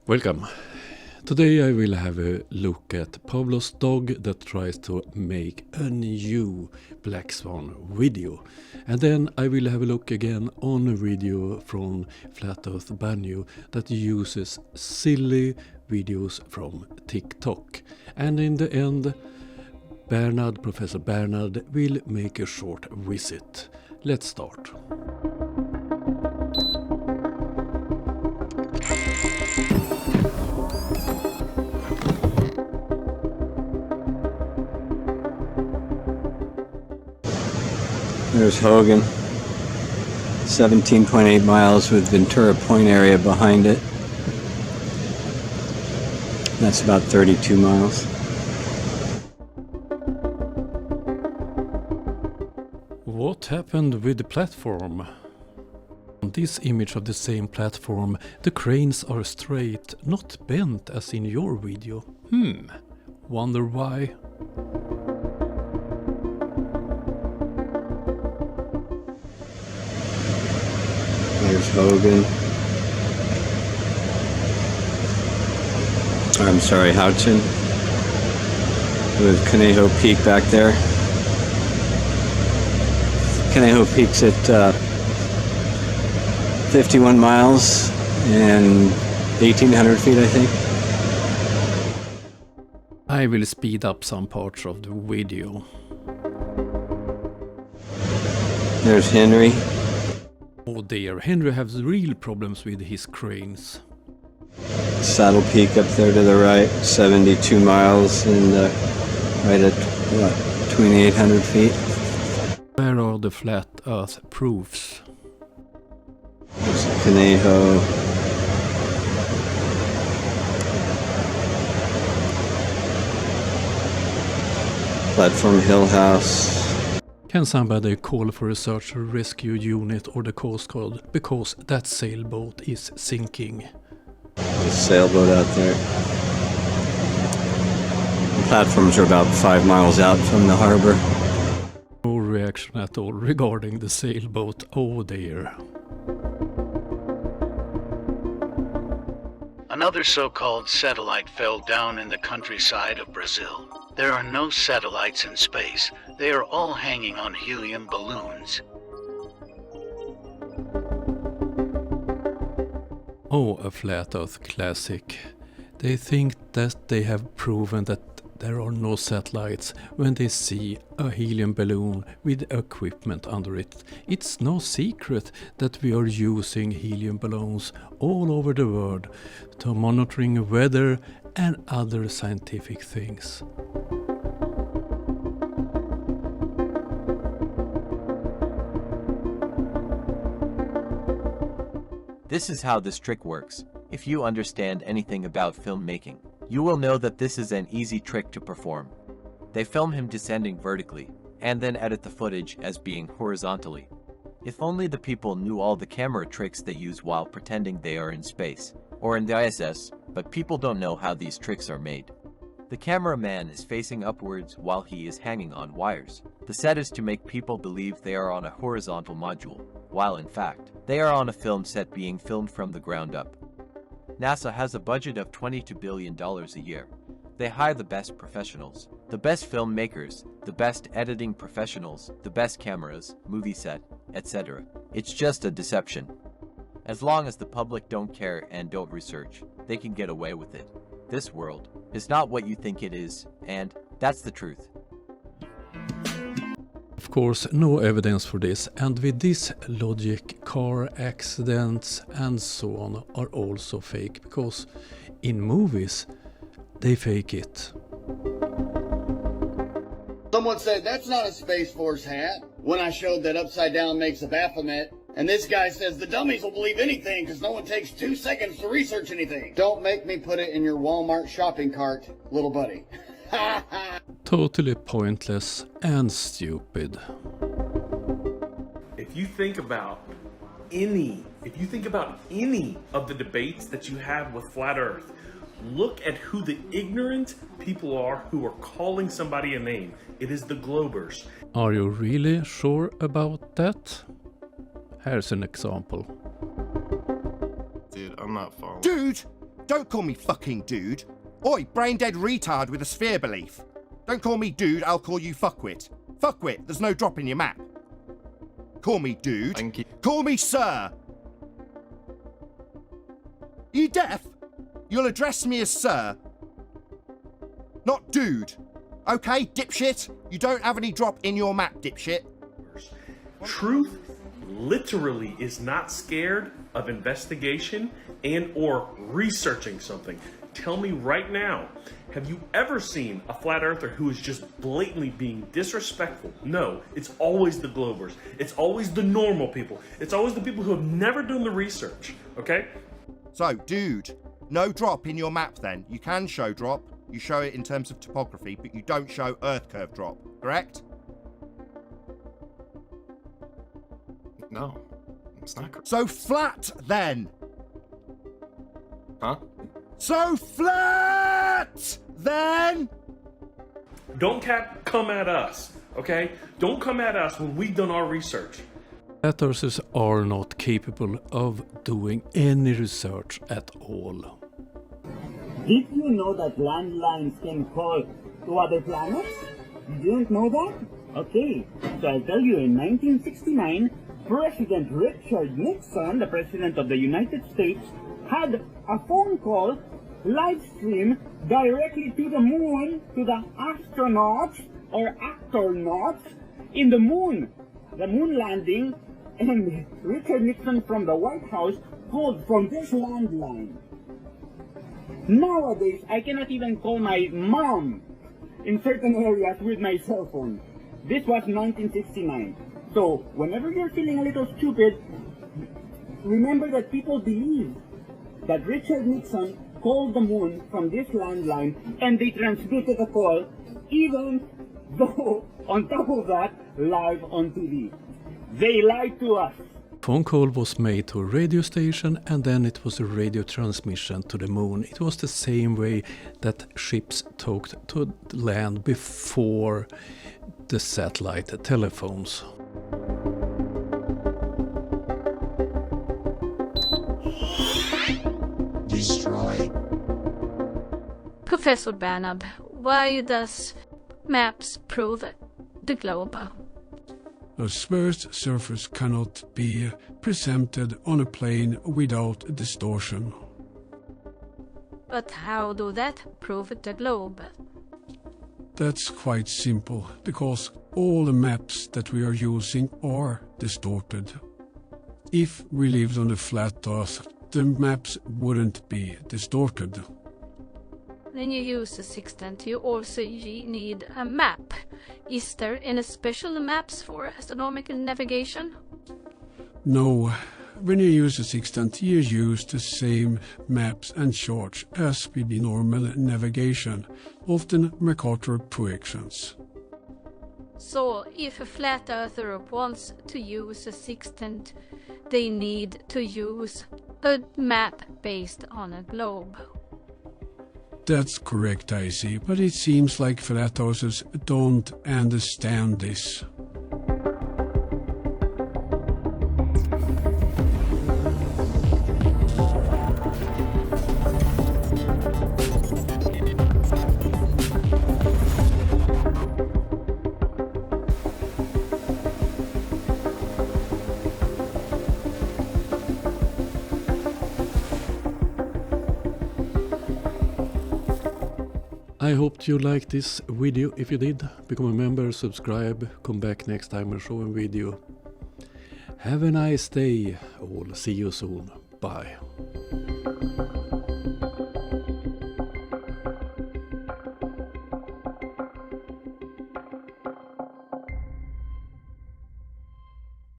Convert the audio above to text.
Welcome. Today I will have a look at Pablo's dog that tries to make a new Black Swan video. And then I will have a look again on a video from flatearthbanjo that uses silly videos from TikTok. And in the end, Professor Bernard will make a short visit. Let's start. There's Hogan, 17.8 miles with Ventura Point area behind it. That's about 32 miles. What happened with the platform? On this image of the same platform, the cranes are straight, not bent as in your video. Wonder why? There's Hogan. I'm sorry, Houchin. With Conejo Peak back there. Conejo Peak's at 51 miles and 1,800 feet, I think. I will speed up some parts of the video. There's Henry. Oh dear, Henry has real problems with his cranes. Saddle Peak up there to the right, 72 miles and right at what, 2,800 feet. Where are the flat earth proofs? There's Conejo. Platform Hill House. Can somebody call for a search and rescue unit or the Coast Guard because that sailboat is sinking? There's a sailboat out there. The platforms are about 5 miles out from the harbor. No reaction at all regarding the sailboat. Oh dear. Another so-called satellite fell down in the countryside of Brazil. There are no satellites in space. They are all hanging on helium balloons. Oh, a flat earth classic. They think that they have proven that there are no satellites when they see a helium balloon with equipment under it. It's no secret that we are using helium balloons all over the world to monitoring weather and other scientific things. This is how this trick works. If you understand anything about filmmaking, you will know that this is an easy trick to perform. They film him descending vertically, and then edit the footage as being horizontally. If only the people knew all the camera tricks they use while pretending they are in space, or in the ISS, but people don't know how these tricks are made. The cameraman is facing upwards while he is hanging on wires. The set is to make people believe they are on a horizontal module, while in fact, they are on a film set being filmed from the ground up. NASA has a budget of $22 billion a year. They hire the best professionals, the best filmmakers, the best editing professionals, the best cameras, movie set, etc. It's just a deception. As long as the public don't care and don't research, they can get away with it. This world is not what you think it is, and that's the truth. Of course, no evidence for this, and with this logic, car accidents and so on are also fake, because in movies, they fake it. Someone said, that's not a Space Force hat, when I showed that upside down makes a Baphomet. And this guy says the dummies will believe anything because no one takes 2 seconds to research anything. Don't make me put it in your Walmart shopping cart, little buddy. Totally pointless and stupid. If you think about any of the debates that you have with Flat Earth, look at who the ignorant people are who are calling somebody a name. It is the Globers. Are you really sure about that? Here's an example. Dude, I'm not following. Dude! Don't call me fucking dude. Oi, brain dead retard with a sphere belief. Don't call me dude, I'll call you fuckwit. Fuckwit, there's no drop in your map. Call me dude. Thank you. Call me sir. You deaf? You'll address me as sir. Not dude. Okay, dipshit? You don't have any drop in your map, dipshit. Truth literally is not scared of investigation and or researching something. Tell me right now, have you ever seen a flat earther who is just blatantly being disrespectful? No, it's always the globers. It's always the normal people. It's always the people who have never done the research, okay? So, dude, no drop in your map then. You can show drop. You show it in terms of topography, but you don't show earth curve drop, correct? No, it's not correct. So flat then. Huh? So flat then. Don't come at us, okay? Don't come at us when we've done our research. Flat earthers are not capable of doing any research at all. Did you know that landlines can call to other planets? You didn't know that? Okay, so I'll tell you, in 1969, President Richard Nixon, the President of the United States, had a phone call, live stream, directly to the moon, to the astronauts, or actronauts, in the moon landing, and Richard Nixon from the White House called from this landline. Nowadays, I cannot even call my mom in certain areas with my cell phone. This was 1969. So, whenever you're feeling a little stupid, remember that people believe that Richard Nixon called the moon from this landline and they transmitted a call, even though, on top of that, live on TV. They lied to us. Phone call was made to a radio station and then it was a radio transmission to the moon. It was the same way that ships talked to land before the satellite telephones. Destroy. Professor Banab, why does maps prove the globe? A sphere's surface cannot be presented on a plane without distortion. But how do that prove the globe? That's quite simple, because all the maps that we are using are distorted. If we lived on a flat Earth, the maps wouldn't be distorted. When you use a sextant, you also need a map. Is there any special maps for astronomical navigation? No, when you use a sextant, you use the same maps and charts as with the normal navigation, often Mercator projections. So, if a flat earther wants to use a sextant, they need to use a map based on a globe. That's correct, I see, but it seems like flat earthers don't understand this. I hope you liked this video. If you did, become a member, subscribe, come back next time and show a video. Have a nice day all. See you soon. Bye.